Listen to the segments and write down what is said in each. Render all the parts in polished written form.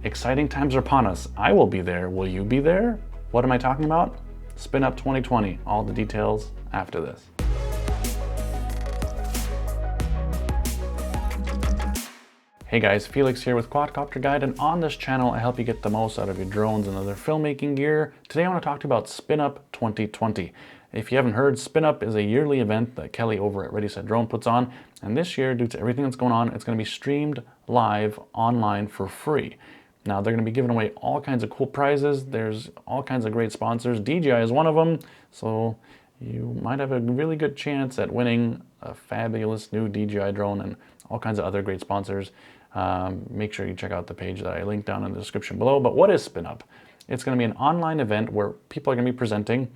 Exciting times are upon us. I will be there. Will you be there? What am I talking about? SpinUp 2020. All the details after this. Hey guys, Felix here with Quadcopterguide, and on this channel I help you get the most out of your drones and other filmmaking gear. Today I want to talk to you about SpinUp 2020. If you haven't heard, SpinUp is a yearly event that Kelly over at Ready Set Drone puts on, and this year, due to everything that's going on, it's going to be streamed live online for free. Now they're going to be giving away all kinds of cool prizes. There's all kinds of great sponsors. DJI is one of them, so you might have a really good chance at winning a fabulous new DJI drone and all kinds of other great sponsors. Make sure you check out the page that I linked down in the description below. But what is SpinUp? It's going to be an online event where people are going to be presenting,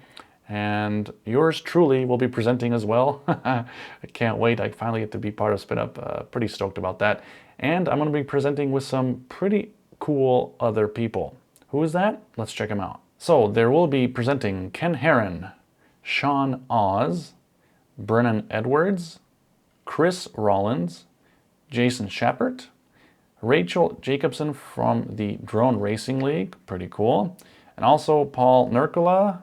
and yours truly will be presenting as well. I can't wait. I finally get to be part of SpinUp. Pretty stoked about that. And I'm going to be presenting with some pretty cool other people. Who is that? Let's check them out. So there will be presenting Ken Heron, Sean Oz, Brennan Edwards, Chris Rollins, Jason Shepard, Rachel Jacobson from the Drone Racing League, pretty cool, and also Paul Nurkula.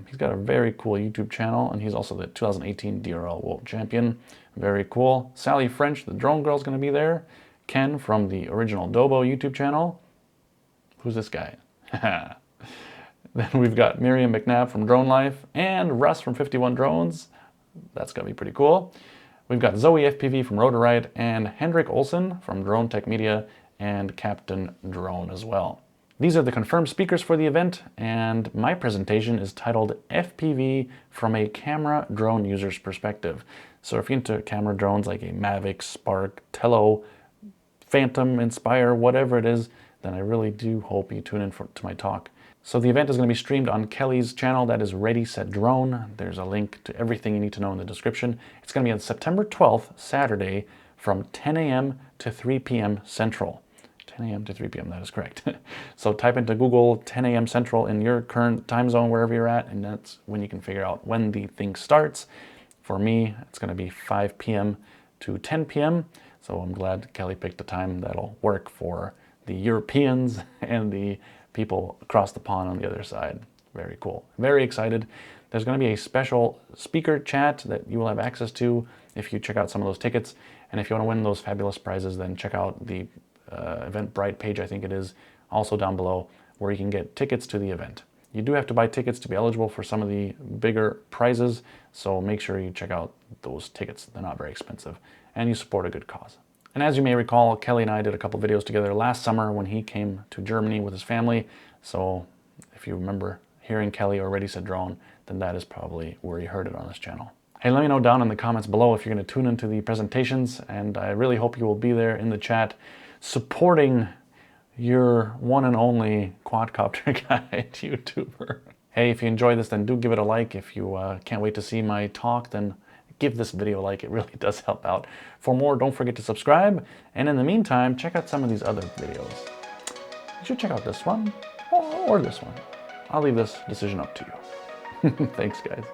He's got a very cool YouTube channel, and he's also the 2018 DRL World Champion. Very cool. Sally French, the drone girl, is going to be there. Ken from the Original Dobo YouTube channel. Who's this guy? Then we've got Miriam McNabb from Drone Life, and Russ from 51 Drones. That's going to be pretty cool. We've got Zoe FPV from Rotorite, and Hendrik Olsen from Drone Tech Media, and Captain Drone as well. These are the confirmed speakers for the event, and my presentation is titled FPV from a camera drone user's perspective. So if you're into camera drones like a Mavic, Spark, Tello, Phantom, Inspire, whatever it is, then I really do hope you tune in to my talk. So the event is going to be streamed on Kelly's channel, that is Ready Set Drone. There's a link to everything you need to know in the description. It's going to be on September 12th, Saturday, from 10 a.m. to 3 p.m. Central. 10 a.m. to 3 p.m., that is correct. So type into Google 10 a.m. Central in your current time zone, wherever you're at, and that's when you can figure out when the thing starts. For me, it's going to be 5 p.m. to 10 p.m., so I'm glad Kelly picked a time that'll work for the Europeans and the people across the pond on the other side. Very cool. Very excited. There's going to be a special speaker chat that you will have access to if you check out some of those tickets. And if you want to win those fabulous prizes, then check out the Eventbrite page, I think it is, also down below, where you can get tickets to the event. You do have to buy tickets to be eligible for some of the bigger prizes, so make sure you check out those tickets. They're not very expensive, and you support a good cause. And as you may recall, Kelly and I did a couple videos together last summer when he came to Germany with his family. So if you remember hearing Kelly or Ready Set Drone, then that is probably where you heard it on this channel. Hey, let me know down in the comments below if you're going to tune into the presentations, and I really hope you will be there in the chat supporting your one and only Quadcopterguide YouTuber. Hey, if you enjoyed this, then do give it a like. If you can't wait to see my talk, then give this video a like. It really does help out. For more, don't forget to subscribe. And in the meantime, check out some of these other videos. You should check out this one or this one. I'll leave this decision up to you. Thanks, guys.